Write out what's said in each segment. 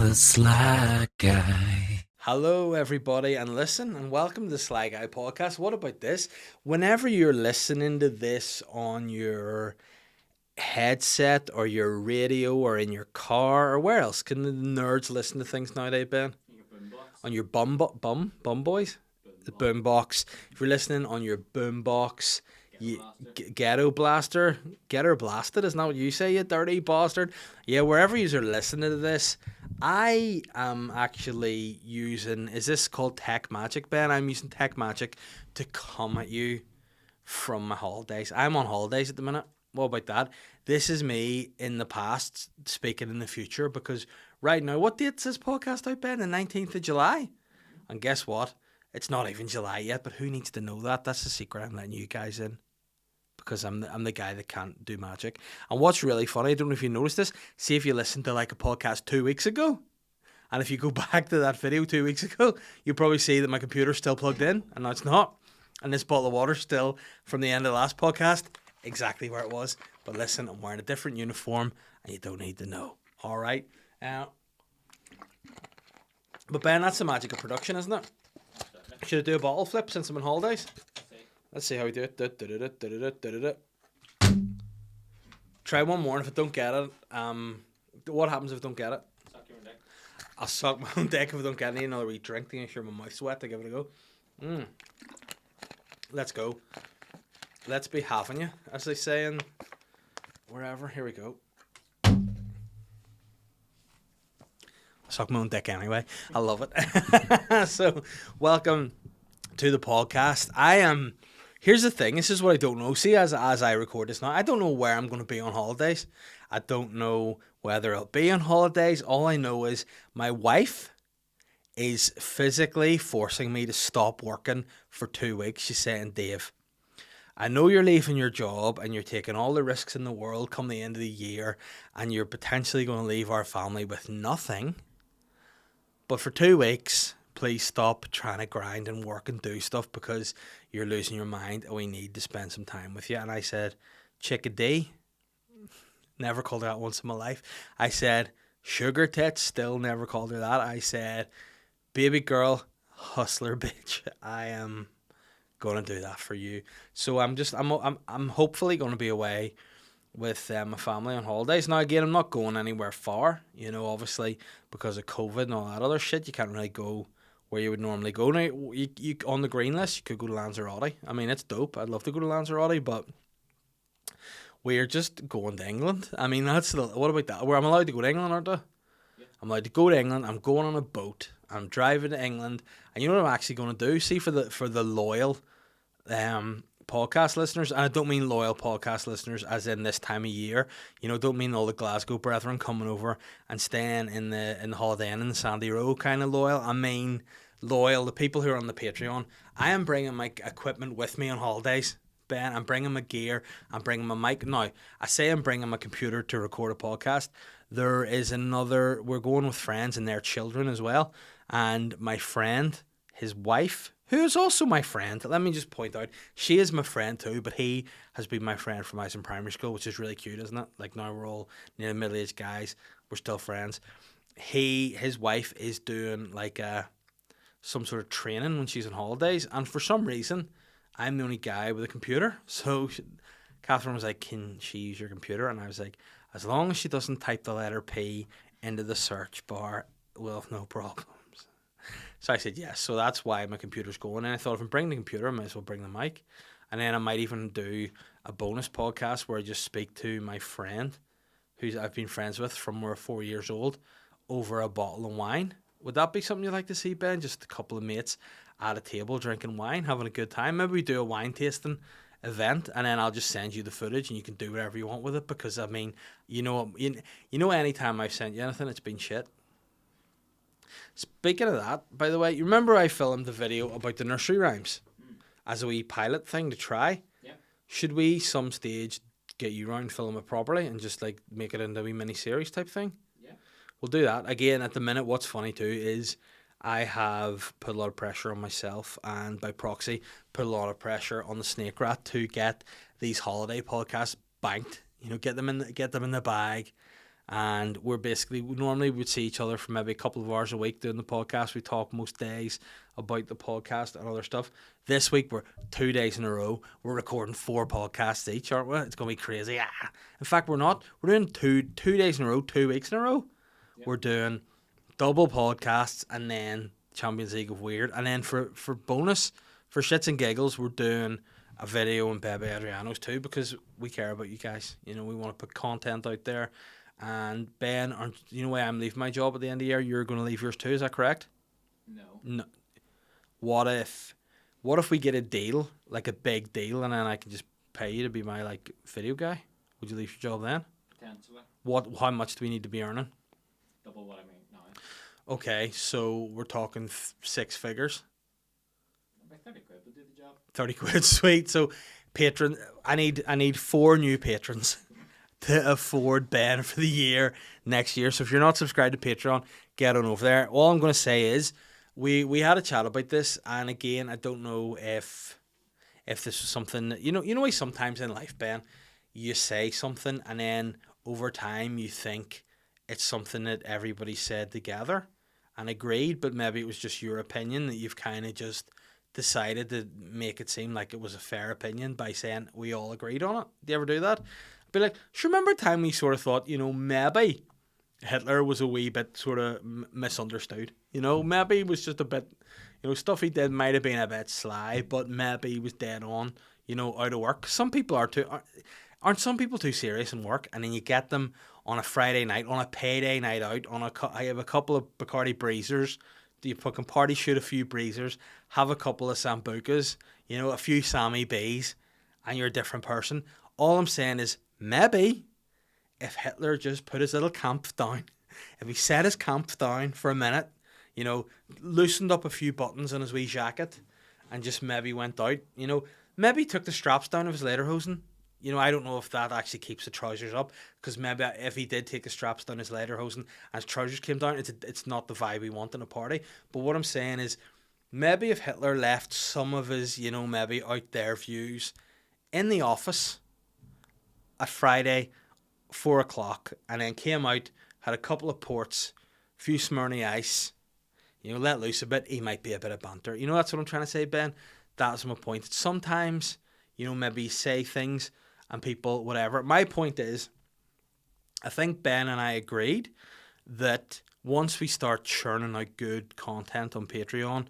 the Sly Guy. Hello, everybody, and listen, and welcome to the Sly Guy podcast. What about this? Whenever you're listening to this on your headset or your radio or in your car or where else can the nerds listen to things nowadays, Ben? On your bum boys? The boombox. If you're listening on your boombox, ghetto blaster, get her blasted, isn't that what you say, you dirty bastard? Yeah, wherever you are listening to this, I am actually using, is this called Tech Magic, Ben? I'm using Tech Magic to come at you from my holidays. I'm on holidays at the minute. What about that? This is me in the past speaking in the future, because right now, what date's this podcast out, Ben? The 19th of July. And guess what? It's not even July yet, but who needs to know that? That's the secret I'm letting you guys in, because I'm the guy that can't do magic. And what's really funny, I don't know if you noticed this, see if you listened to like a podcast 2 weeks ago, and if you go back to that video 2 weeks ago, you'll probably see that my computer's still plugged in, and now it's not. And this bottle of water still from the end of the last podcast, exactly where it was. But listen, I'm wearing a different uniform, and you don't need to know. All right? But Ben, that's the magic of production, isn't it? Should I do a bottle flip since I'm on holidays? Let's see how we do it. Try one more, and if I don't get it, what happens if I don't get it? Suck your own dick. I'll suck my own dick if I don't get any. Another wee drink to make sure my mouth's wet to give it a go. Let's go. Let's be having you, as they say in wherever. Here we go. Suck my own dick anyway. I love it. So, welcome to the podcast. Here's the thing. This is what I don't know. See, as I record this now, I don't know where I'm going to be on holidays. I don't know whether I'll be on holidays. All I know is my wife is physically forcing me to stop working for 2 weeks. She's saying, Dave, I know you're leaving your job and you're taking all the risks in the world come the end of the year, and you're potentially going to leave our family with nothing. But for 2 weeks, please stop trying to grind and work and do stuff, because you're losing your mind and we need to spend some time with you. And I said, chickadee. Never called her that once in my life. I said, sugar tits. Still never called her that. I said, baby girl, hustler bitch. I am going to do that for you. So I'm hopefully going to be away with my family on holidays. Now again, I'm not going anywhere far, obviously because of COVID and all that other shit. You can't really go where you would normally go. Now, you on the green list, you could go to Lanzarote. I mean, it's dope. I'd love to go to Lanzarote, but we're just going to England. I mean, what about that? Where I'm allowed to go to England, aren't I? Yeah. I'm allowed to go to England. I'm going on a boat. I'm driving to England, and you know what I'm actually going to do? See, for the loyal podcast listeners, and I don't mean loyal podcast listeners as in this time of year, don't mean all the Glasgow brethren coming over and staying in the Holiday Inn in the Sandy Row kind of loyal. I mean loyal, the people who are on the Patreon. I am bringing my equipment with me on holidays, Ben. I'm bringing my gear, I'm bringing my mic. Now, I say I'm bringing my computer to record a podcast. There is we're going with friends and their children as well, and my friend, his wife, who is also my friend. Let me just point out, she is my friend too, but he has been my friend from I was in primary school, which is really cute, isn't it? Like, now we're all nearly middle-aged guys. We're still friends. His wife is doing like some sort of training when she's on holidays, and for some reason, I'm the only guy with a computer. So Catherine was like, can she use your computer? And I was like, as long as she doesn't type the letter P into the search bar, we'll have no problem. So I said yes. So that's why my computer's going. And I thought, if I'm bringing the computer, I might as well bring the mic. And then I might even do a bonus podcast where I just speak to my friend, who I've been friends with from we're 4 years old, over a bottle of wine. Would that be something you'd like to see, Ben? Just a couple of mates at a table drinking wine, having a good time. Maybe we do a wine tasting event, and then I'll just send you the footage and you can do whatever you want with it, because I mean, anytime I've sent you anything, it's been shit. Speaking of that, by the way, you remember I filmed the video about the nursery rhymes as a wee pilot thing to try? Yeah. Should we some stage get you around, film it properly, and just like make it into a wee mini series type thing? Yeah. We'll do that. Again, at the minute, what's funny too is I have put a lot of pressure on myself, and by proxy put a lot of pressure on the Snake Rat to get these holiday podcasts banked. Get them in the bag, and we're basically, we normally would see each other for maybe a couple of hours a week doing the podcast. We talk most days about the podcast and other stuff. This week we're 2 days in a row. We're recording 4 podcasts each, aren't we? It's gonna be crazy. In fact, we're not. We're doing two days in a row, 2 weeks in a row. Yep. We're doing double podcasts and then Champions League of Weird, and then for bonus, for shits and giggles, we're doing a video on Bebe Adrianos too, because we care about you guys. You know, we want to put content out there. And Ben, you know why I'm leaving my job at the end of the year? You're going to leave yours too, is that correct? No. What if we get a deal, like a big deal, and then I can just pay you to be my like video guy? Would you leave your job then? Potentially. How much do we need to be earning? Double what I make now. Okay, so we're talking 6 figures. About 30 quid would do the job. 30 quid, sweet. So patron, I need 4 new patrons to afford Ben for the year next year. So if you're not subscribed to Patreon, get on over there. All I'm going to say is we had a chat about this, and again, I don't know if this was something that, you know why sometimes in life, Ben, you say something and then over time you think it's something that everybody said together and agreed, but maybe it was just your opinion that you've kind of just decided to make it seem like it was a fair opinion by saying we all agreed on it. Do you ever do that? Be like, sure, remember a time we sort of thought, maybe Hitler was a wee bit sort of misunderstood. Maybe he was just a bit, stuff he did might have been a bit sly, but maybe he was dead on, out of work. Some people aren't some people too serious in work, and then you get them on a Friday night, on a payday night out, I have a couple of Bacardi Breezers, you fucking party shoot a few Breezers, have a couple of Sambucas, a few Sammy B's, and you're a different person. All I'm saying is, maybe if Hitler just put his little camp down, if he set his camp down for a minute, loosened up a few buttons on his wee jacket and just maybe went out, maybe took the straps down of his lederhosen. I don't know if that actually keeps the trousers up, because maybe if he did take the straps down his lederhosen and his trousers came down, it's not the vibe we want in a party. But what I'm saying is, maybe if Hitler left some of his, maybe out there views in the office at Friday, 4 o'clock, and then came out, had a couple of ports, a few Smyrna Ice, let loose a bit, he might be a bit of banter. That's what I'm trying to say, Ben. That's my point. Sometimes, maybe say things and people, whatever. My point is, I think Ben and I agreed that once we start churning out good content on Patreon,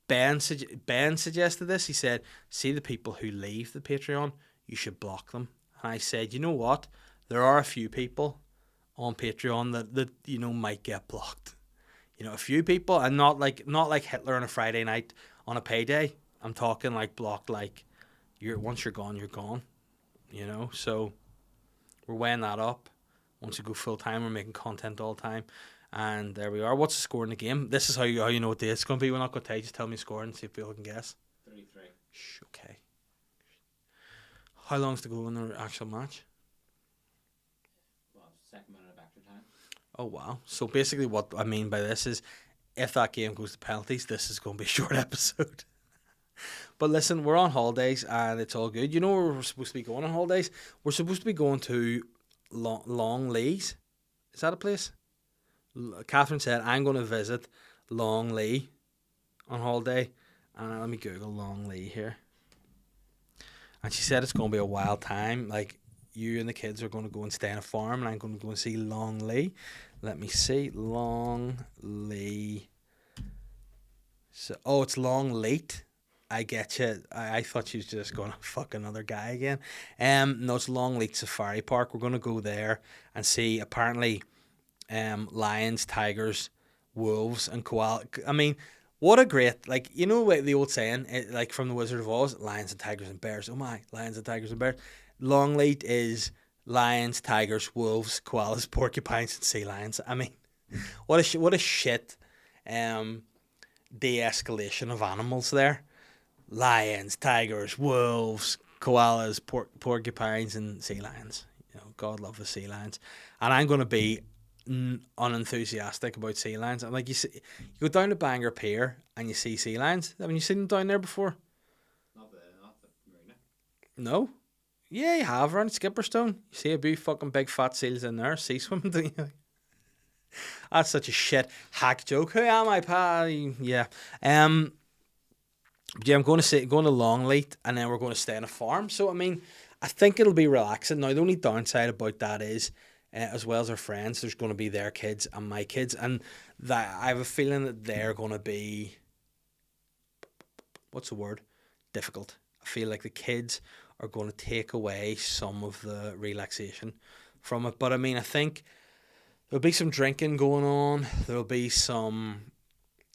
Ben suggested this. He said, see the people who leave the Patreon, you should block them. And I said, you know what? There are a few people on Patreon that might get blocked. A few people, and not like Hitler on a Friday night on a payday. I'm talking like blocked, like once you're gone, you're gone. So we're weighing that up. Once you go full time, we're making content all the time. And there we are. What's the score in the game? This is how you know what day it's going to be. We're not going to tell you. Just tell me the score and see if people can guess. 3-3. Okay. How long's to go in the actual match? Well, second minute of extra time. Oh, wow. So basically what I mean by this is, if that game goes to penalties, this is going to be a short episode. But listen, we're on holidays and it's all good. Where we're supposed to be going on holidays? We're supposed to be going to Longleys. Is that a place? Catherine said, I'm going to visit Longley on holiday. And let me Google Longley here. And she said it's going to be a wild time. Like, you and the kids are going to go and stay on a farm, and I'm going to go and see Longley. Let me see. Longley. So, it's Longleat. I get you. I thought she was just going to fuck another guy again. No, it's Longleat Safari Park. We're going to go there and see, apparently, lions, tigers, wolves, and koala. I mean, what a great, like, the old saying, like from the Wizard of Oz, lions and tigers and bears. Oh my, lions and tigers and bears. Longleat is lions, tigers, wolves, koalas, porcupines, and sea lions. I mean, what a shit de-escalation of animals there. Lions, tigers, wolves, koalas, porcupines, and sea lions. God love the sea lions. And I'm going to be unenthusiastic about sea lions. And like, you go down to Bangor Pier and you see sea lions. Haven't you seen them down there before? Not the marina. No? Yeah, you have around Skipperstone. You see a few fucking big fat seals in there. Sea swimming, don't you? That's such a shit hack joke. Who am I, pa? Yeah. Yeah, I'm going to Longleat, and then we're going to stay on a farm. So I mean, I think it'll be relaxing. Now the only downside about that is, as well as our friends, there's going to be their kids and my kids, and that I have a feeling that they're going to be, what's the word? Difficult. I feel like the kids are going to take away some of the relaxation from it. But I mean, I think there'll be some drinking going on. There'll be some,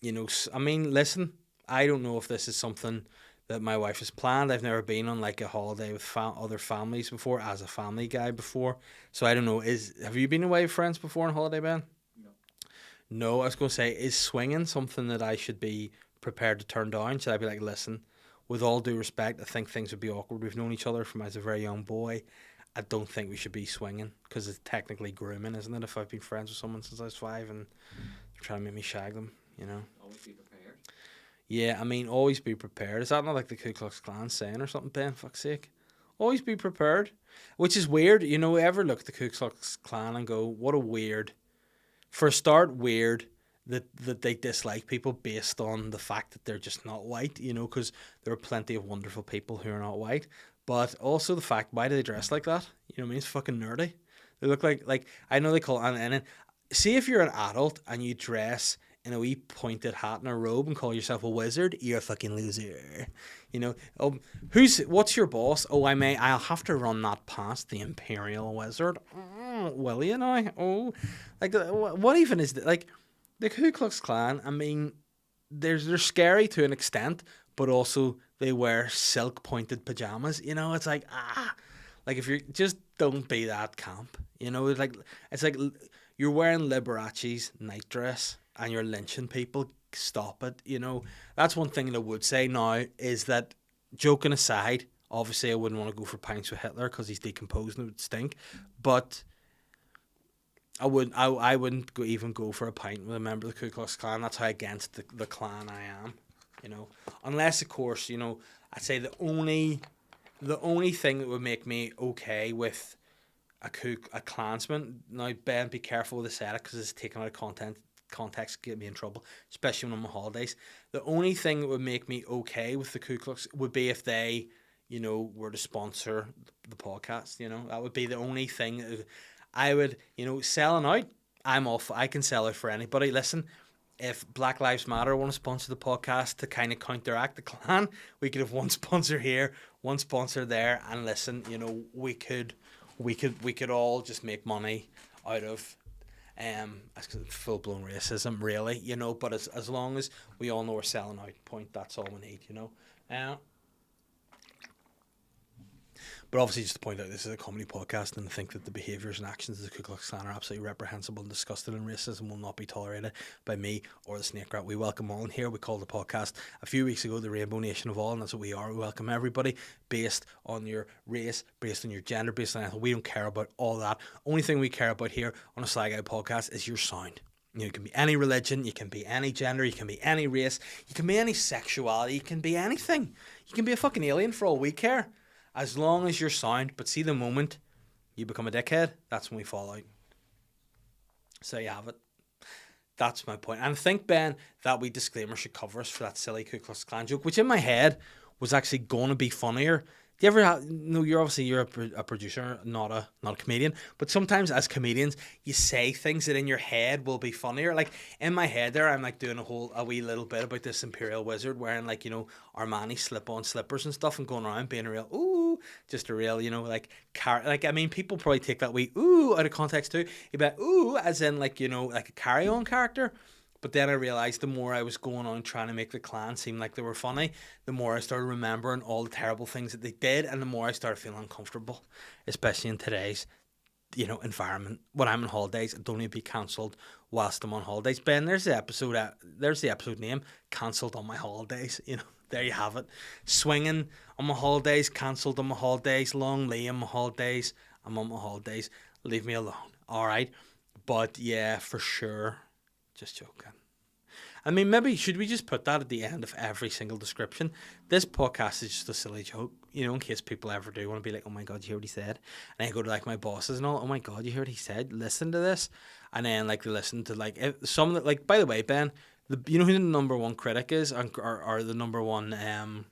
I mean, listen, I don't know if this is something that my wife has planned. I've never been on like a holiday with other families before, as a family guy before. So I don't know. Have you been away with friends before on holiday, Ben? No. No, I was going to say, is swinging something that I should be prepared to turn down? Should I be like, listen, with all due respect, I think things would be awkward. We've known each other from as a very young boy. I don't think we should be swinging because it's technically grooming, isn't it? If I've been friends with someone since I was 5 and they're trying to make me shag them, Always be prepared. Yeah, I mean, always be prepared. Is that not like the Ku Klux Klan saying or something, Ben? Fuck's sake. Always be prepared. Which is weird. Ever look at the Ku Klux Klan and go, what a weird, for a start, weird that they dislike people based on the fact that they're just not white, because there are plenty of wonderful people who are not white. But also the fact, why do they dress like that? You know what I mean? It's fucking nerdy. They look like I know they call it, and see if you're an adult and you dress in a wee pointed hat and a robe and call yourself a wizard, you're a fucking loser. What's your boss? Oh, I'll have to run that past the Imperial Wizard. Will you now? Oh, like, what even is that? Like, the Ku Klux Klan, I mean, they're scary to an extent, but also they wear silk pointed pajamas. It's like, like if you just don't be that camp. It's like you're wearing Liberace's night dress and you're lynching people. Stop it. That's one thing that I would say now is that, joking aside, obviously I wouldn't want to go for pints with Hitler because he's decomposed and it would stink, but I wouldn't even go for a pint with a member of the Ku Klux Klan. That's how against the Klan I am. Unless of course, I'd say the only thing that would make me okay with a Klansman. Now, Ben, be careful with the setup because it's taken out of context, get me in trouble, especially when I'm on holidays. The only thing that would make me okay with the Ku Klux would be if they, were to sponsor the podcast. That would be the only thing. I would, selling out, I'm off. I can sell out for anybody. Listen, if Black Lives Matter want to sponsor the podcast to kind of counteract the Klan, we could have one sponsor here, one sponsor there, and listen, we could all just make money out of full blown racism, really, But as long as we all know we're selling out, that's all we need, But obviously, just to point out, this is a comedy podcast, and I think that the behaviours and actions of the Ku Klux Klan are absolutely reprehensible and disgusting, and racism will not be tolerated by me or the Snake Rat. We welcome all in here. We called the podcast a few weeks ago the Rainbow Nation of All, and that's what we are. We welcome everybody based on your race, based on your gender, based on anything. We don't care about all that. Only thing we care about here on a Slag Out podcast is your sound. You can be any religion, you can be any gender, you can be any race, you can be any sexuality, you can be anything. You can be a fucking alien for all we care. As long as you're sound, but see, the moment you become a dickhead, that's when we fall out. So you have it. That's my point. And I think, Ben, that wee disclaimer should cover us for that silly Ku Klux Klan joke, which in my head was actually going to be funnier. Do you ever you're a producer, not a comedian, but sometimes as comedians, you say things that in your head will be funnier. Like in my head there, I'm like doing a wee little bit about this Imperial Wizard wearing like, Armani slip-on slippers and stuff and going around being a real, ooh, just a real, I mean, people probably take that wee, ooh, out of context too. You bet, ooh, as in like, like a carry-on character. But then I realised the more I was going on trying to make the Klan seem like they were funny, the more I started remembering all the terrible things that they did, and the more I started feeling uncomfortable, especially in today's, environment. When I'm on holidays, I don't need to be cancelled whilst I'm on holidays. Ben, there's the episode name, Cancelled on My Holidays. There you have it. Swinging on my holidays, cancelled on my holidays, long lay on my holidays, I'm on my holidays. Leave me alone. All right. But yeah, for sure. Just joking. I mean, maybe should we just put that at the end of every single description? This podcast is just a silly joke, you know, in case people ever do want to be like, oh my God, you hear what he said? And I go to like my bosses and all, oh my God, you hear what he said? Listen to this. And then like they listen to like some that, like, by the way, Ben, you know who the number one critic is, or the number one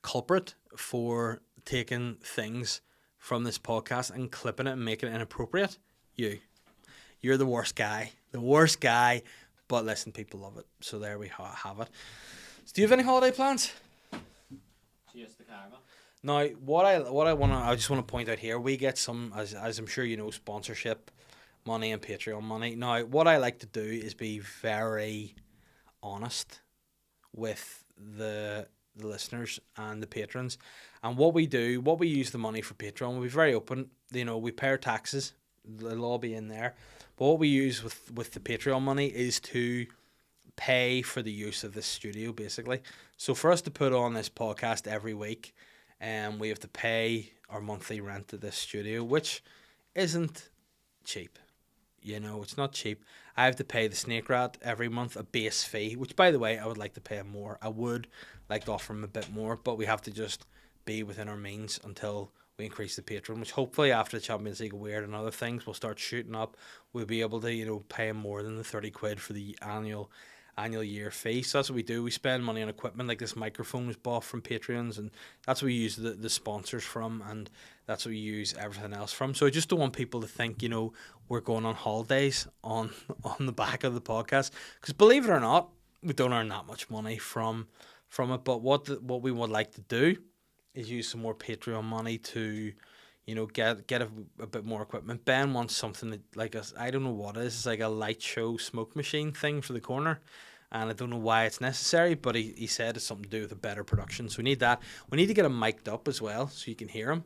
culprit for taking things from this podcast and clipping it and making it inappropriate? You're the worst guy. The worst guy. But listen, people love it. So there we have it. So do you have any holiday plans? Just the caravan. Now, I just want to point out here, we get some, as I'm sure you know, sponsorship money and Patreon money. Now, what I like to do is be very honest with the listeners and the patrons, and what we use the money for Patreon. We'll be very open. You know, we pay our taxes. It'll all be in there. But what we use with the Patreon money is to pay for the use of this studio, basically. So for us to put on this podcast every week, we have to pay our monthly rent to this studio, which isn't cheap. You know, it's not cheap. I have to pay the Snake Rat every month a base fee, which, by the way, I would like to pay him more. I would like to offer him a bit more, but we have to just be within our means until we increase the Patreon, which hopefully after the Champions League Weird and other things will start shooting up. We'll be able to, you know, pay him more than the 30 quid for the annual year fee. So that's what we do. We spend money on equipment, like this microphone was bought from Patreons, and that's what we use the sponsors from, and that's what we use everything else from. So I just don't want people to think, you know, we're going on holidays on the back of the podcast, because believe it or not, we don't earn that much money from it. But what we would like to do is use some more Patreon money to, you know, get a bit more equipment. Ben wants something that, like, I don't know what it is. It's like a light show smoke machine thing for the corner, and I don't know why it's necessary, but he said it's something to do with a better production. So we need that. We need to get him mic'd up as well so you can hear him,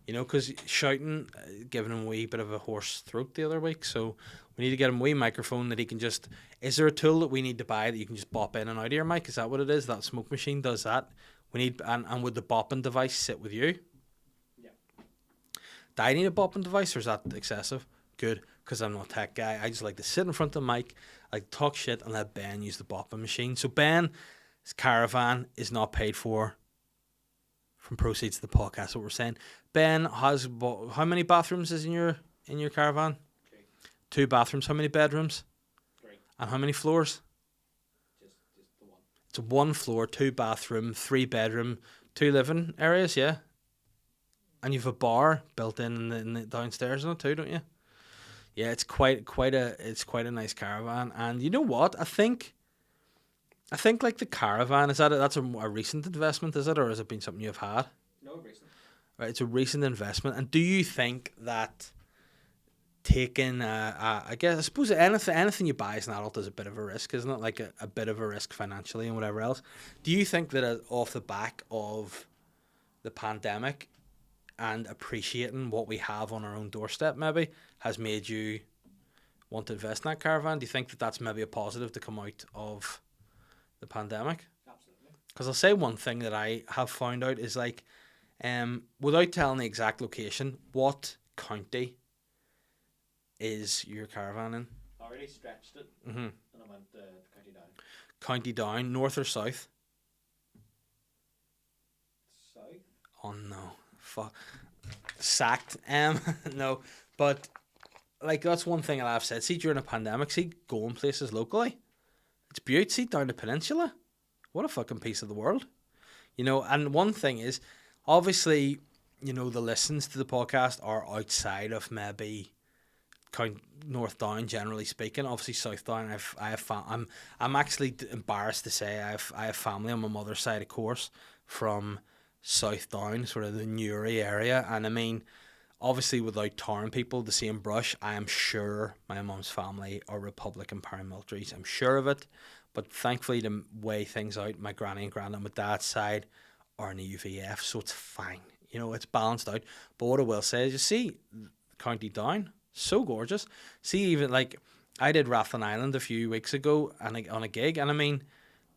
you know, because shouting, giving him a wee bit of a hoarse throat the other week. So we need to get him a wee microphone that he can just... Is there a tool that we need to buy that you can just bop in and out of your mic? Is that what it is? That smoke machine does that? We need, and would the bopping device sit with you? Yeah. Do I need a bopping device, or is that excessive? Good, because I'm not a tech guy. I just like to sit in front of the mic, like talk shit, and let Ben use the bopping machine. So Ben's caravan is not paid for from proceeds of the podcast. What we're saying, Ben has how many bathrooms is in your caravan? 2 bathrooms. How many bedrooms? 3. And how many floors? Just the one. It's 1 floor, 2 bathroom, 3 bedroom, 2 living areas, yeah. And you've a bar built in the downstairs on it too, don't you? Yeah, it's quite a nice caravan. And you know what? I think like the caravan, that's a recent investment, is it, or has it been something you've had? No, recent. Right, it's a recent investment. And do you think that taking I suppose anything you buy as an adult is a bit of a risk, isn't it? Like a bit of a risk financially and whatever else. Do you think that off the back of the pandemic and appreciating what we have on our own doorstep maybe has made you want to invest in that caravan? Do you think that that's maybe a positive to come out of the pandemic? Absolutely. Because I'll say one thing that I have found out is, like, without telling the exact location, what county is your caravan in? I already stretched it, Mm-hmm. and I went County Down. County Down, north or south? South? Oh no, fuck, sacked. No, but like that's one thing that I've said. See, during a pandemic, see going places locally, it's beautiful. See down the peninsula, what a fucking piece of the world, you know. And one thing is, obviously, you know, the listens to the podcast are outside of maybe North Down, generally speaking. Obviously South Down, I'm actually embarrassed to say I have family on my mother's side, of course, from South Down, sort of the Newry area. And I mean, obviously without tarring people the same brush, I am sure my mum's family are Republican paramilitaries. I'm sure of it. But thankfully, to weigh things out, my granny and granddad on my dad's side are in the UVF, so it's fine. You know, it's balanced out. But what I will say is, you see County Down, so gorgeous. See, even like I did Rathlin Island a few weeks ago on a gig, and I mean,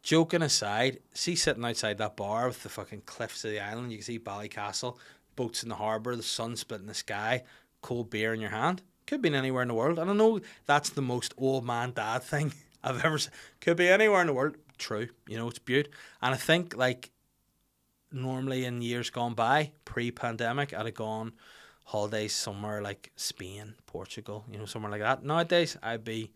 joking aside, see sitting outside that bar with the fucking cliffs of the island, you can see Ballycastle, boats in the harbour, the sun splitting the sky, cold beer in your hand. Could be anywhere in the world. And I know that's the most old man dad thing I've ever seen. Could be anywhere in the world. True. You know, it's beautiful. And I think, like, normally in years gone by, pre-pandemic, I'd have gone holidays somewhere like Spain, Portugal, you know, somewhere like that. Nowadays, I'd be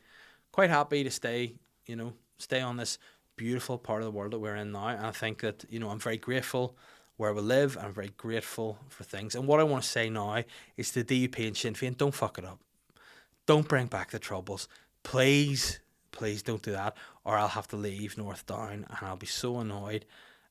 quite happy to stay, you know, stay on this beautiful part of the world that we're in now. And I think that, you know, I'm very grateful where we live. I'm very grateful for things. And what I want to say now is to DUP and Sinn Féin, don't fuck it up. Don't bring back the Troubles. Please, please don't do that, or I'll have to leave North Down and I'll be so annoyed.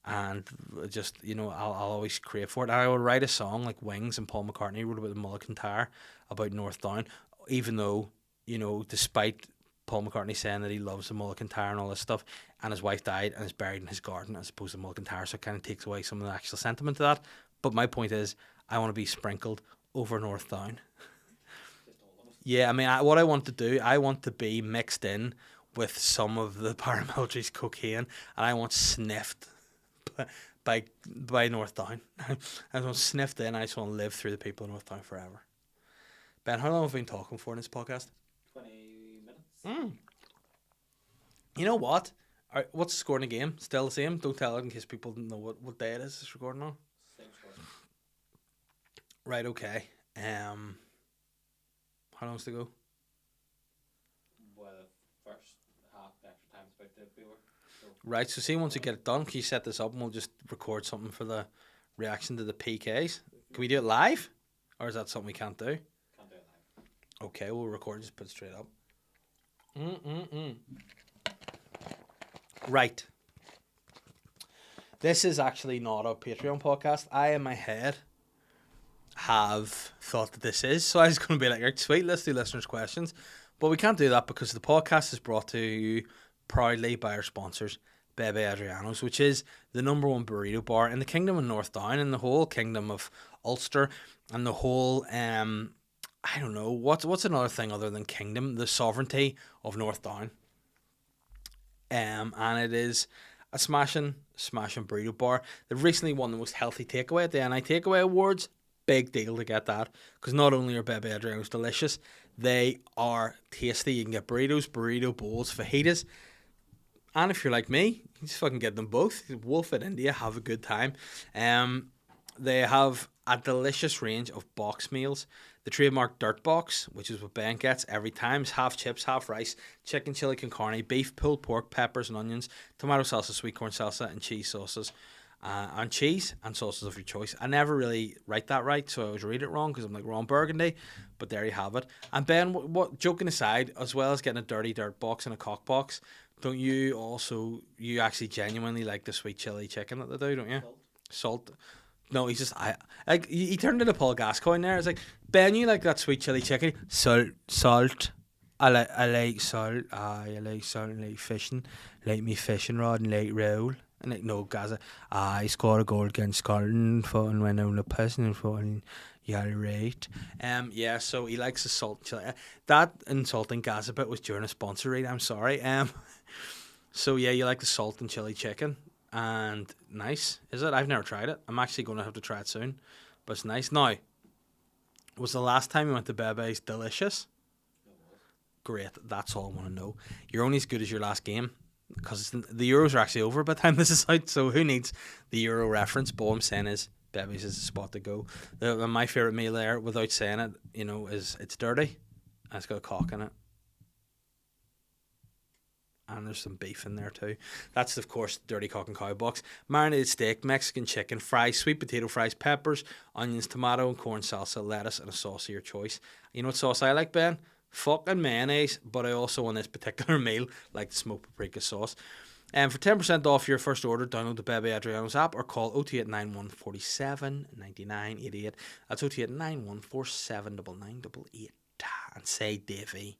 And just, you know, I'll always crave for it. And I will write a song like Wings and Paul McCartney wrote about the Mulligan Tire, about North Down, even though, you know, despite Paul McCartney saying that he loves the Mulligan Tire and all this stuff, and his wife died and is buried in his garden as opposed to Mulligan Tire, so it kind of takes away some of the actual sentiment to that. But my point is, I want to be sprinkled over North Down. Yeah, I mean, what I want to do, I want to be mixed in with some of the paramilitary's cocaine, and I want sniffed by North Down. I just want sniffed in. I just want to live through the people of North Down forever. Ben, how long have we been talking for in this podcast? 20 minutes. You know what? What's the score in the game? Still the same? Don't tell it in case people don't know what day it is it's recording on. Same score. Right, okay. How long's to go? Well, the first half extra time is about to be over. So Right, so see, once we get it done, can you set this up and we'll just record something for the reaction to the PKs? Can we do it live? Or is that something we can't do? can't do it live. Okay, we'll record, just put it straight up. Right. This is actually not a Patreon podcast. I, in my head, have thought that this is. So I was going to be like, right, sweet, let's do listeners' questions. But we can't do that because the podcast is brought to you proudly by our sponsors, Bebe Adrianos, which is the #1 burrito bar in the Kingdom of North Down, in the whole Kingdom of Ulster, and the whole, I don't know, what's another thing other than Kingdom? The sovereignty of North Down. And it is a smashing burrito bar. They've recently won the most healthy takeaway at the NI Takeaway Awards. Big deal to get that, because not only are Bebe Adrianos delicious, they are tasty. You can get burrito bowls, fajitas, and if you're like me, you can just fucking get them both. Wolf at India, have a good time. They have a delicious range of box meals. The trademark Dirt Box, which is what Ben gets every time, is half chips, half rice, chicken chili con carne, beef, pulled pork, peppers and onions, tomato salsa, sweet corn salsa, and cheese sauces. And cheese and sauces of your choice. I never really write that right, so I always read it wrong because I'm like Ron Burgundy, but there you have it. And Ben, what joking aside, as well as getting a dirty dirt box and a cock box, don't you actually genuinely like the sweet chili chicken that they do, don't you? Salt. No, he's just he turned into Paul Gascoigne there. It's like, Ben, you like that sweet chili chicken? Salt. I like salt. I like salt and like fishing. Like me fishing rod and like roll. And like, no, Gaza, I scored a goal against Scotland and went on the person and fucking, yeah, right. Yeah, so he likes the salt chili. That insulting Gaza bit was during a sponsor read, I'm sorry. So yeah, you like the salt and chili chicken, and nice, is it? I've never tried it. I'm actually going to have to try it soon, but it's nice. Now, was the last time you went to Bebe's delicious? Great, that's all I want to know. You're only as good as your last game, because the Euros are actually over by the time this is out, so who needs the Euro reference? But what I'm saying is, Bebe's is the spot to go. My favourite meal there, without saying it, you know, is it's dirty, and it's got a cock in it. And there's some beef in there too. That's, of course, dirty cock and cow box. Marinated steak, Mexican chicken, fries, sweet potato fries, peppers, onions, tomato and corn salsa, lettuce, and a sauce of your choice. You know what sauce I like, Ben? Fucking mayonnaise, but I also, on this particular meal, like the smoked paprika sauce. And for 10% off your first order, download the Bebe Adrianos app or call OT at 91479988. That's OT at 91479988. And say Davey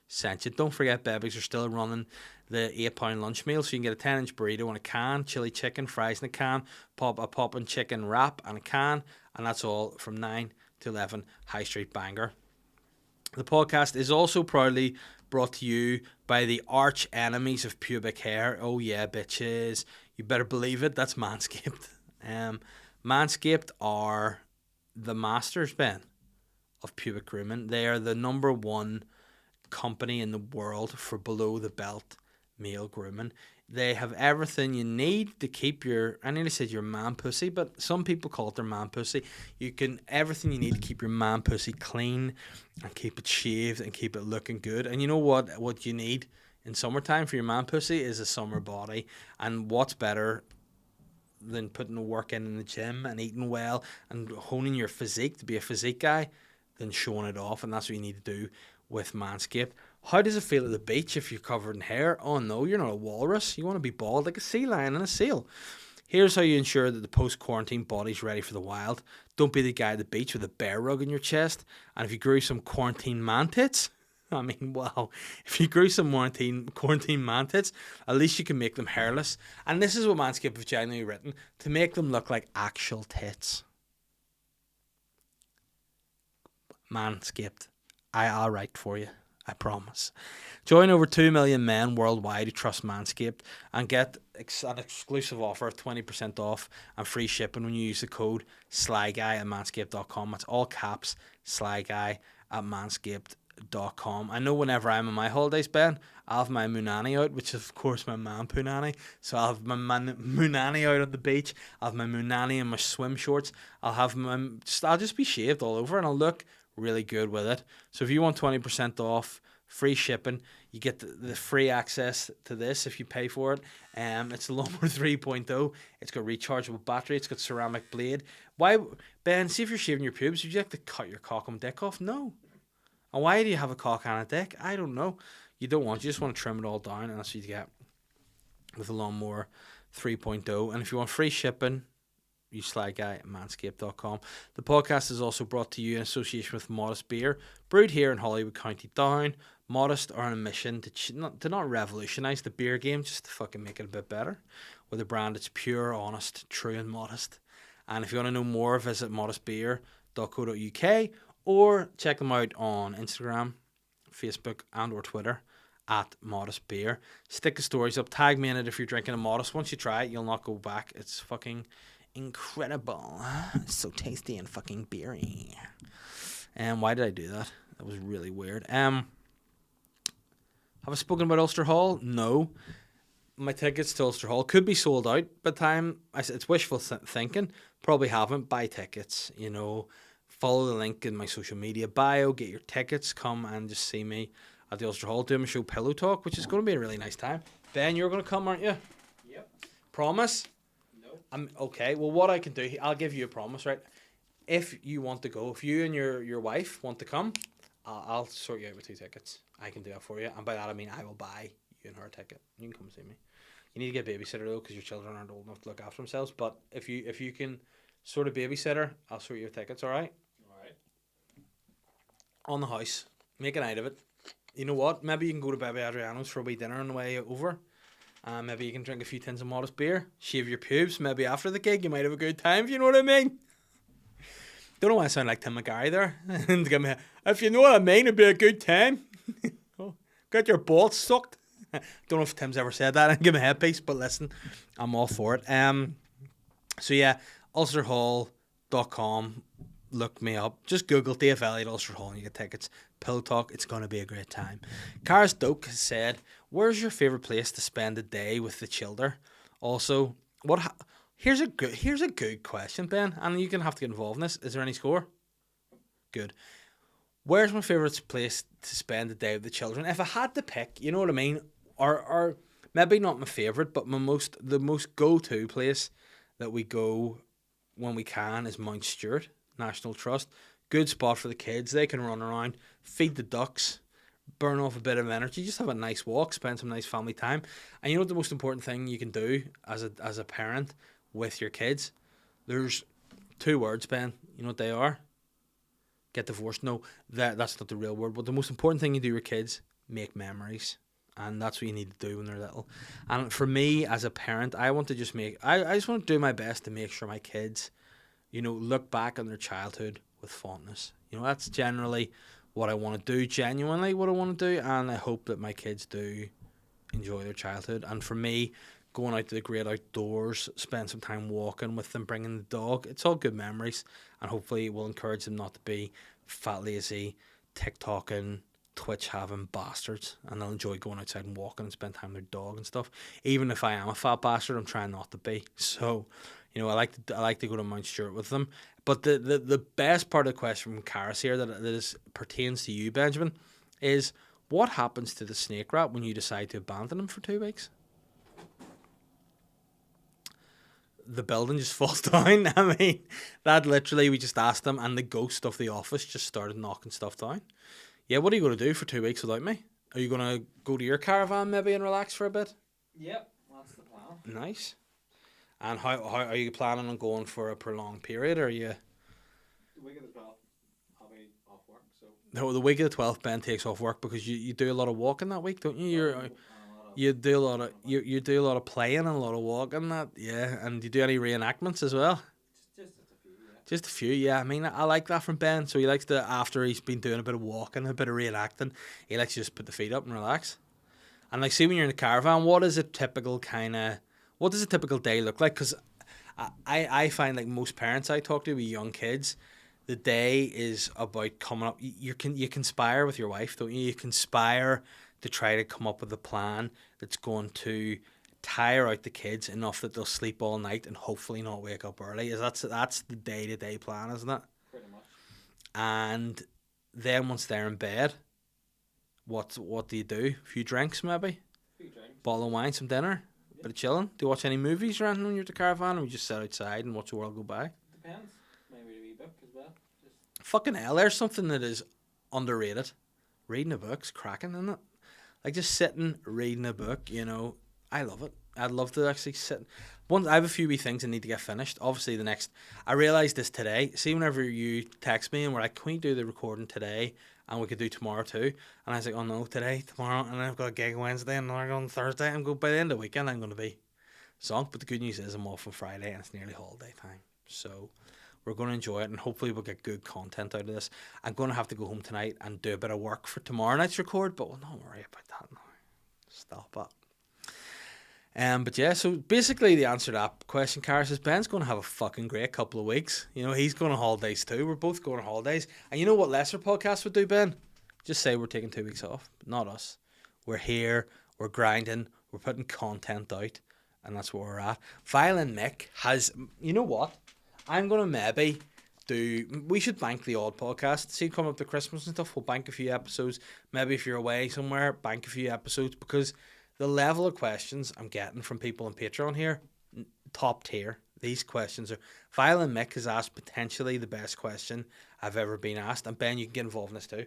sent you. Don't forget, Bebe's are still running the £8 lunch meal, so you can get a 10-inch burrito in a can, chili chicken, fries in a can, a poppin' chicken wrap in a can, and that's all from 9 to 11, High Street Banger. The podcast is also proudly brought to you by the arch enemies of pubic hair. Oh yeah, bitches. You better believe it. That's Manscaped. Manscaped are the masters, Ben, of pubic grooming. They are the #1 company in the world for below the belt male grooming. They have everything you need to keep your, I nearly said your man pussy, but some people call it their man pussy. Everything you need to keep your man pussy clean and keep it shaved and keep it looking good. And you know what you need in summertime for your man pussy is a summer body. And what's better than putting the work in the gym and eating well and honing your physique to be a physique guy than showing it off. And that's what you need to do with Manscaped. How does it feel at the beach if you're covered in hair? Oh no, you're not a walrus. You want to be bald like a sea lion and a seal. Here's how you ensure that the post-quarantine body's ready for the wild. Don't be the guy at the beach with a bear rug in your chest. And if you grew some quarantine man tits, I mean, wow. If you grew some quarantine man tits, at least you can make them hairless. And this is what Manscaped have genuinely written, to make them look like actual tits. Manscaped. I'll write for you. I promise. Join over 2 million men worldwide who trust Manscaped and get an exclusive offer of 20% off and free shipping when you use the code SLYGUY at manscaped.com. That's all caps, SLYGUY at manscaped.com. I know whenever I'm on my holidays, Ben, I'll have my Munani out, which is of course my man Punani. So I'll have my Munani out on the beach. I'll have my Munani in my swim shorts. I'll just be shaved all over and I'll look really good with it. So if you want 20% off, free shipping, you get the free access to this if you pay for it. It's the Lawnmower 3.0. It's got rechargeable battery. It's got ceramic blade. Why, Ben, see if you're shaving your pubes, would you like to cut your cock and dick off? No. And why do you have a cock and a dick? I don't know. You don't want. You just want to trim it all down, and that's what you get with the Lawnmower 3.0. And if you want free shipping, you Sly Guy at manscaped.com. The podcast is also brought to you in association with Modest Beer, brewed here in Hollywood, County Down. Modest are on a mission to not revolutionise the beer game, just to fucking make it a bit better. With a brand that's pure, honest, true and modest. And if you want to know more, visit modestbeer.co.uk or check them out on Instagram, Facebook and or Twitter at Modest Beer. Stick the stories up, tag me in it if you're drinking a Modest. Once you try it, you'll not go back. It's fucking incredible. It's so tasty and fucking beery. And why did I do that? That was really weird. Have I spoken about Ulster Hall? No. My tickets to Ulster Hall could be sold out by the time it's wishful thinking. Probably haven't. Buy tickets, follow the link in my social media bio, get your tickets, come and just see me at the Ulster Hall doing my show Pillowtalk, which is going to be a really nice time. Ben, you're going to come, aren't you? Yep. Promise? Okay, well, what I can do, I'll give you a promise, right? If you want to go, if you and your wife want to come, I'll sort you out with 2 tickets. I can do that for you. And by that, I mean I will buy you and her a ticket. You can come see me. You need to get a babysitter, though, because your children aren't old enough to look after themselves. But if you can sort of babysitter, I'll sort you tickets, all right? All right. On the house. Make a night of it. You know what? Maybe you can go to Bebe Adrianos for a wee dinner on the way over. Maybe you can drink a few tins of Modest Beer, shave your pubes. Maybe after the gig, you might have a good time, if you know what I mean. Don't know why I sound like Tim McGarry there. If you know what I mean, it'd be a good time. Get your balls sucked. Don't know if Tim's ever said that. Give him a headpiece, but listen, I'm all for it. So yeah, ulsterhall.com. Look me up. Just Google Dave Elliott Ulster Hall and you get tickets. Pillowtalk. It's going to be a great time. Cars Doke has said, where's your favourite place to spend a day with the children? Also, here's a good question, Ben, and you're going to have to get involved in this. Is there any score? Good. Where's my favourite place to spend a day with the children? If I had to pick, you know what I mean? Or maybe not my favourite, but the most go-to place that we go when we can is Mount Stewart National Trust. Good spot for the kids. They can run around, feed the ducks, burn off a bit of energy, just have a nice walk, spend some nice family time. And you know what the most important thing you can do as a parent with your kids? There's 2 words, Ben. You know what they are? Get divorced. No, that's not the real word. But the most important thing you do with kids, make memories. And that's what you need to do when they're little. And for me, as a parent, I want to just I just want to do my best to make sure my kids, look back on their childhood with fondness. That's generally what I want to do, genuinely what I want to do. And I hope that my kids do enjoy their childhood. And for me, going out to the great outdoors, spend some time walking with them, bringing the dog, it's all good memories. And hopefully it will encourage them not to be fat, lazy, TikToking, twitch having bastards, and they'll enjoy going outside and walking and spend time with their dog and stuff. Even if I am a fat bastard, I'm trying not to be. So, I like to go to Mount Stewart with them. But the best part of the question from Karis here pertains to you, Benjamin, is what happens to the snake rat when you decide to abandon him for 2 weeks? The building just falls down. I mean, that literally, we just asked them, and the ghost of the office just started knocking stuff down. Yeah, what are you going to do for 2 weeks without me? Are you going to go to your caravan maybe and relax for a bit? Yep, that's the plan. Nice. And how are you planning on going for a prolonged period? Or are you... The week of the 12th, I'll be off work, so... No, the week of the 12th, Ben takes off work because you do a lot of walking that week, don't you? You do a lot of playing and a lot of walking, that, yeah. And you do any reenactments as well? Just a few, yeah. Just a few, yeah. I mean, I like that from Ben. So he likes to, after he's been doing a bit of walking, a bit of reenacting, he likes to just put the feet up and relax. And like, see, when you're in the caravan, what does a typical day look like? Because I find like most parents I talk to with young kids, the day is about coming up. You conspire with your wife, don't you? You conspire to try to come up with a plan that's going to tire out the kids enough that they'll sleep all night and hopefully not wake up early. That's the day-to-day plan, isn't it? Pretty much. And then once they're in bed, what do you do? A few drinks maybe? A few drinks. Bottle of wine, some dinner? Bit of chilling? Do you watch any movies or anything when you're at the caravan, or you just sit outside and watch the world go by? Depends. Maybe a wee book as well. Fucking hell, there's something that is underrated. Reading a book's cracking, isn't it? Like just sitting, reading a book, I love it. I'd love to actually sit. I have a few wee things I need to get finished. Obviously, I realised this today. See, whenever you text me and we're like, can we do the recording today? And we could do tomorrow too. And I was like, oh no, today, tomorrow, and then I've got a gig Wednesday and another on Thursday. By the end of the weekend, I'm going to be sunk. But the good news is I'm off on Friday and it's nearly holiday time. So we're going to enjoy it, and hopefully we'll get good content out of this. I'm going to have to go home tonight and do a bit of work for tomorrow night's record, but we'll not worry about that now. Stop it. But yeah, so basically the answer to that question, Karis, is Ben's going to have a fucking great couple of weeks. He's going on holidays too. We're both going on holidays. And you know what lesser podcasts would do, Ben? Just say we're taking 2 weeks off. But not us. We're here. We're grinding. We're putting content out. And that's where we're at. Violin Mick has... You know what? I'm going to maybe we should bank the odd podcast. See, come up to Christmas and stuff, we'll bank a few episodes. Maybe if you're away somewhere, bank a few episodes, because the level of questions I'm getting from people on Patreon here, top tier. These questions are... Violin Mick has asked potentially the best question I've ever been asked. And Ben, you can get involved in this too.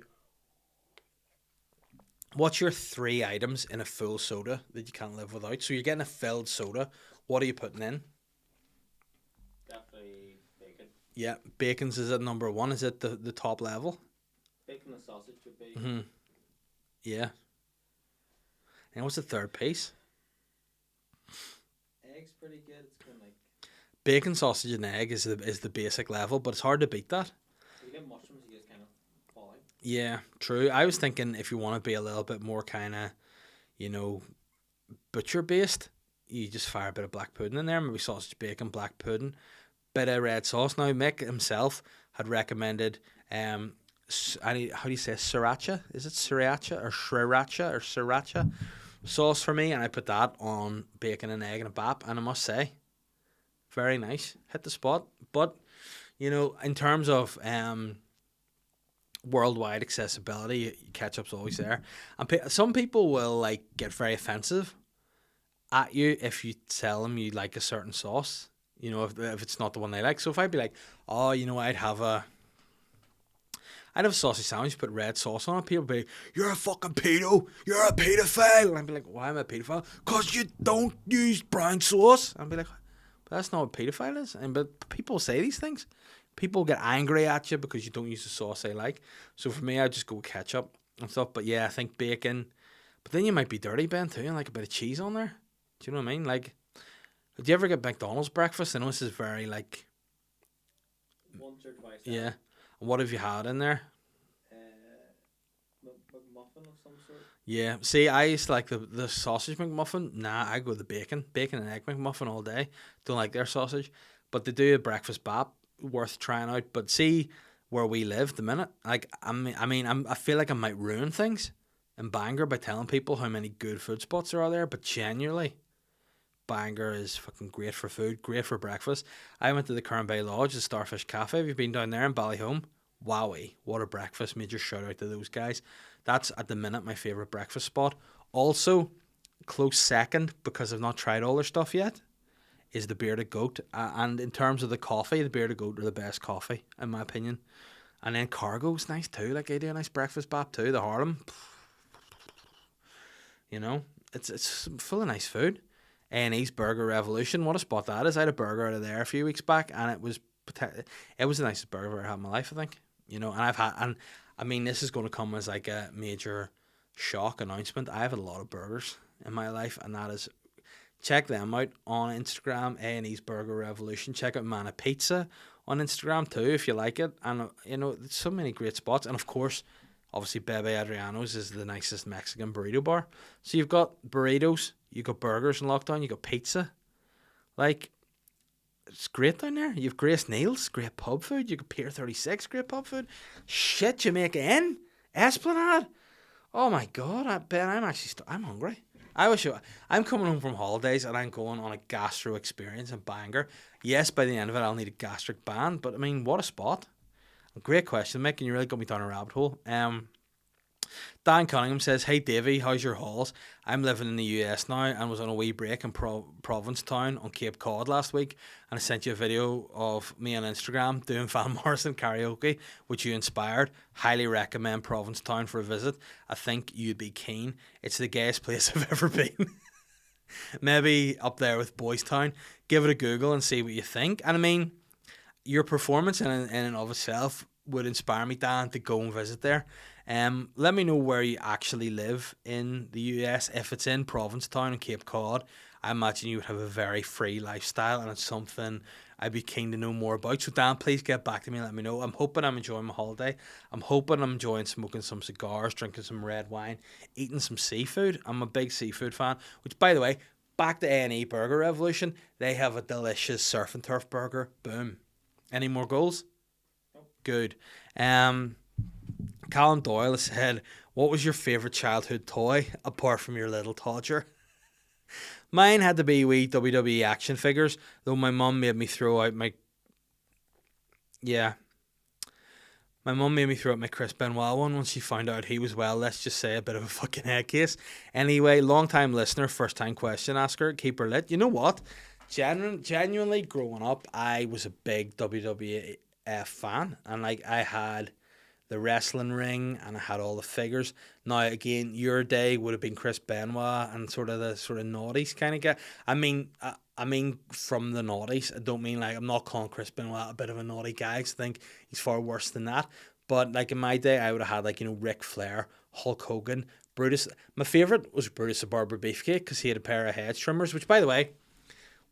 What's your 3 items in a full soda that you can't live without? So you're getting a filled soda. What are you putting in? Definitely bacon. Yeah, bacon's is at number 1. Is it the top level? Bacon and sausage would be. Mm-hmm. Yeah. And what's the third piece? Eggs pretty good. It's kind of like... Bacon, sausage, and egg is the basic level, but it's hard to beat that. If you get mushrooms, you just kind of fall out. Yeah, true. I was thinking if you want to be a little bit more kind of, butcher based, you just fire a bit of black pudding in there, maybe sausage, bacon, black pudding, bit of red sauce. Now, Mick himself had recommended, how do you say sriracha? Is it sriracha or sriracha sauce for me? And I put that on bacon and egg and a bap, and I must say, very nice. Hit the spot. But, in terms of worldwide accessibility, ketchup's always there. And some people will get very offensive at you if you tell them you like a certain sauce, if it's not the one they like. So if I'd be like, oh, I'd have a sausage sandwich, put red sauce on it, people would be like, you're a fucking pedo, you're a pedophile. And I'd be like, why am I a pedophile? Because you don't use brown sauce. I'd be like, but that's not what pedophile is. But people say these things. People get angry at you because you don't use the sauce they like. So for me, I'd just go with ketchup and stuff. But yeah, I think bacon. But then you might be dirty, Ben, too, and a bit of cheese on there. Do you know what I mean? Do you ever get McDonald's breakfast? I know this is very Once or twice. Yeah. What have you had in there? McMuffin of some sort. Yeah. See, I used to like the sausage McMuffin. Nah, I go with the bacon. Bacon and egg McMuffin all day. Don't like their sausage. But they do a breakfast bap. Worth trying out. But see, where we live the minute. Like, I feel like I might ruin things in Bangor by telling people how many good food spots there are there, but genuinely, Bangor is fucking great for food, great for breakfast. I went to the Curran Bay Lodge, the Starfish Cafe. Have you been down there in Ballyhome? Wowie, what a breakfast. Major shout out to those guys. That's at the minute my favourite breakfast spot. Also, close second, because I've not tried all their stuff yet, is the Bearded Goat. And in terms of the coffee, the Bearded Goat are the best coffee, in my opinion. And then Cargo's nice too. Like, they do a nice breakfast bap too. The Harlem. You know, it's full of nice food. A&E's Burger Revolution. What a spot that is. I had a burger out of there a few weeks back, and it was the nicest burger I've ever had in my life, I think. You know, and I mean, this is going to come as like a major shock announcement. I have a lot of burgers in my life, and that is, check them out on Instagram, A&E's Burger Revolution. Check out Mana Pizza on Instagram too, if you like it. And, you know, there's so many great spots. And of course, obviously, Bebe Adrianos is the nicest Mexican burrito bar. So you've got burritos, you've got burgers in lockdown, you've got pizza. Like, it's great down there. You've Grace Neal's, great pub food. You've got Pier 36, great pub food. Shit, Jamaica Inn, Esplanade. Oh my God, I'm hungry. I'm coming home from holidays and I'm going on a gastro experience in Bangor. Yes, by the end of it, I'll need a gastric band, but I mean, what a spot. Great question, Mick, and you really got me down a rabbit hole. Dan Cunningham says, "Hey Davey, how's your hauls? I'm living in the US now and was on a wee break in Provincetown on Cape Cod last week, and I sent you a video of me on Instagram doing Van Morrison karaoke, which you inspired. Highly recommend Provincetown for a visit. I think you'd be keen. It's the gayest place I've ever been. Maybe up there with Boys Town. Give it a Google and see what you think." And I mean, your performance in and of itself would inspire me, Dan, to go and visit there. Let me know where you actually live in the US. If it's in Provincetown and Cape Cod, I imagine you would have a very free lifestyle, and it's something I'd be keen to know more about. So Dan, please get back to me and let me know. I'm hoping I'm enjoying my holiday. I'm hoping I'm enjoying smoking some cigars, drinking some red wine, eating some seafood. I'm a big seafood fan, which, by the way, back to A&E Burger Revolution, they have a delicious surf and turf burger. Boom. Any more goals? Good. Callum Doyle said, "What was your favourite childhood toy apart from your little Todger?" Mine had to be wee WWE action figures, though my mum made me throw out my... Yeah. My mum made me throw out my Chris Benoit one once she found out he was, well, let's just say, a bit of a fucking head case. Anyway, long time listener, first time question asker, keep her lit. You know what? Genuinely, growing up, I was a big WWF fan, and like I had the wrestling ring and I had all the figures. Now again, your day would have been Chris Benoit and sort of naughties kind of guy. I mean from the naughties. I don't mean like, I'm not calling Chris Benoit a bit of a naughty guy. I think he's far worse than that. But like in my day, I would have had like, you know, Ric Flair, Hulk Hogan, Brutus. My favourite was Brutus the Barber Beefcake because he had a pair of hedge trimmers, which, by the way,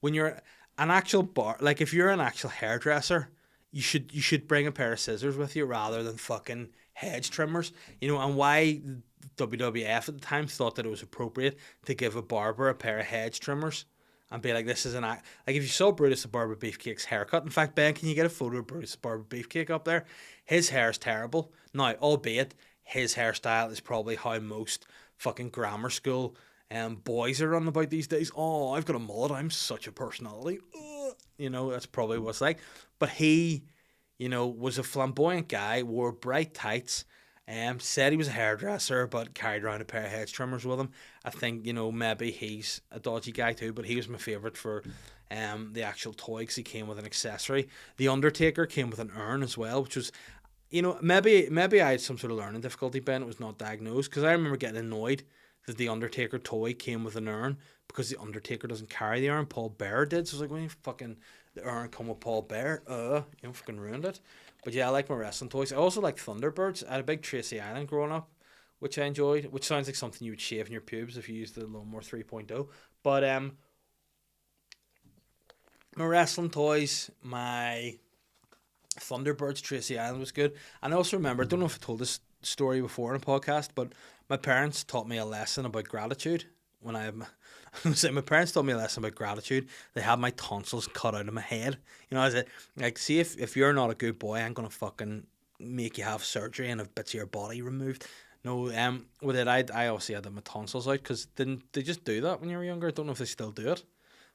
when you're an actual like if you're an actual hairdresser, you should bring a pair of scissors with you rather than fucking hedge trimmers. You know, and why WWF at the time thought that it was appropriate to give a barber a pair of hedge trimmers and be like, this is an act. Like, if you saw Brutus the Barber Beefcake's haircut, in fact, Ben, can you get a photo of Brutus the Barber Beefcake up there? His hair is terrible. Now, albeit his hairstyle is probably how most fucking grammar school boys are running about these days. Oh, I've got a mullet. I'm such a personality. You know, that's probably what it's like. But he, you know, was a flamboyant guy, wore bright tights, said he was a hairdresser, but carried around a pair of hedge trimmers with him. I think, you know, maybe he's a dodgy guy too, but he was my favourite for the actual toy because he came with an accessory. The Undertaker came with an urn as well, which was, you know, maybe I had some sort of learning difficulty, Ben. It was not diagnosed, because I remember getting annoyed that the Undertaker toy came with an urn because the Undertaker doesn't carry the urn. Paul Bearer did. So I was like, when you fucking the urn come with Paul Bearer, you know, fucking ruined it. But yeah, I like my wrestling toys. I also like Thunderbirds. I had a big Tracy Island growing up, which I enjoyed, which sounds like something you would shave in your pubes if you used the Lawnmower 3.0. But my wrestling toys, my Thunderbirds Tracy Island was good. And I also remember, I don't know if I told this story before in a podcast, but my parents taught me a lesson about gratitude. When my parents taught me a lesson about gratitude. They had my tonsils cut out of my head. You know, I said, like, see, if you're not a good boy, I'm gonna fucking make you have surgery and have bits of your body removed. No, with it, I obviously had my tonsils out because didn't they just do that when you were younger? I don't know if they still do it,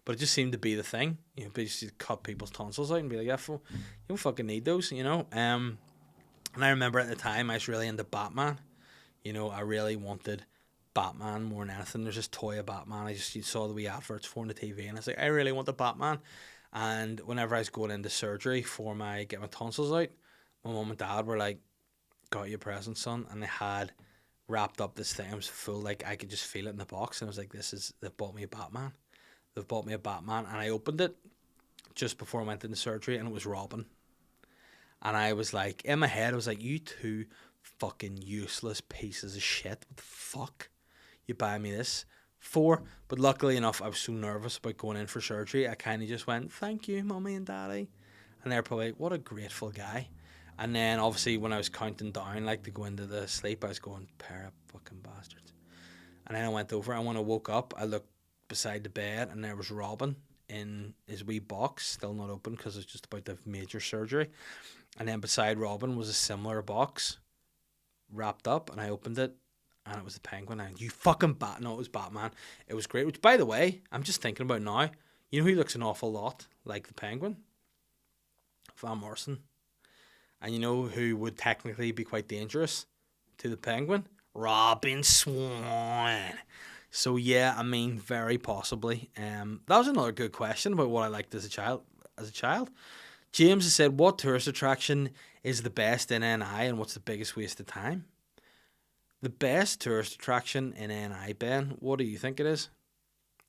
but it just seemed to be the thing. You know, basically cut people's tonsils out and be like, yeah, you don't fucking need those, you know. And I remember at the time I was really into Batman. You know, I really wanted Batman more than anything. There's this toy of Batman. You saw the wee adverts for on the TV, and I was like, I really want the Batman. And whenever I was going into surgery for get my tonsils out, my mum and dad were like, got you a present, son, and they had wrapped up this thing. It was full, like I could just feel it in the box, and I was like, they've bought me a Batman. They've bought me a Batman, and I opened it just before I went into surgery, and it was Robin. And I was like, in my head, I was like, you two fucking useless pieces of shit. What the fuck? You buy me this for? But luckily enough, I was so nervous about going in for surgery, I kind of just went, thank you, mummy and daddy. And they're probably like, what a grateful guy. And then obviously when I was counting down, like to go into the sleep, I was going, pair of fucking bastards. And then I went over, and when I woke up, I looked beside the bed, and there was Robin in his wee box, still not open because it's just about to have major surgery. And then beside Robin was a similar box, wrapped up, and I opened it, and it was the Penguin. And you fucking no, it was Batman. It was great. Which, by the way, I'm just thinking about now. You know who looks an awful lot like the Penguin? Van Morrison. And you know who would technically be quite dangerous to the Penguin? Robin Swan. So yeah, I mean, very possibly. That was another good question about what I liked as a child. James has said, what tourist attraction is the best in NI, and what's the biggest waste of time? The best tourist attraction in NI, Ben, what do you think it is?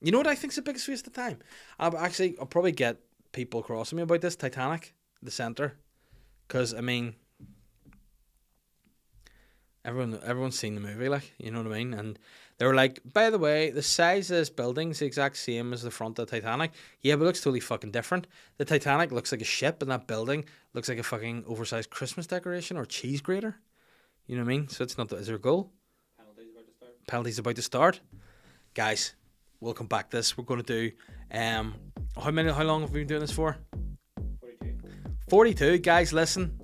You know what I think's the biggest waste of time? I'll probably get people crossing me about this. Titanic, the centre. Because, I mean, everyone's seen the movie, like, you know what I mean? And they were like, by the way, the size of this building's the exact same as the front of the Titanic. Yeah, but it looks totally fucking different. The Titanic looks like a ship, and that building looks like a fucking oversized Christmas decoration or cheese grater. You know what I mean? So it's not, is there a goal? Penalty's about to start. Guys, we'll come back to this. We're going to do, how long have we been doing this for? 42. Guys, listen,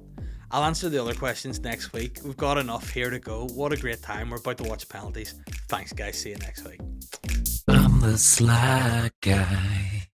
I'll answer the other questions next week. We've got enough here to go. What a great time. We're about to watch penalties. Thanks, guys. See you next week. I'm the sly guy.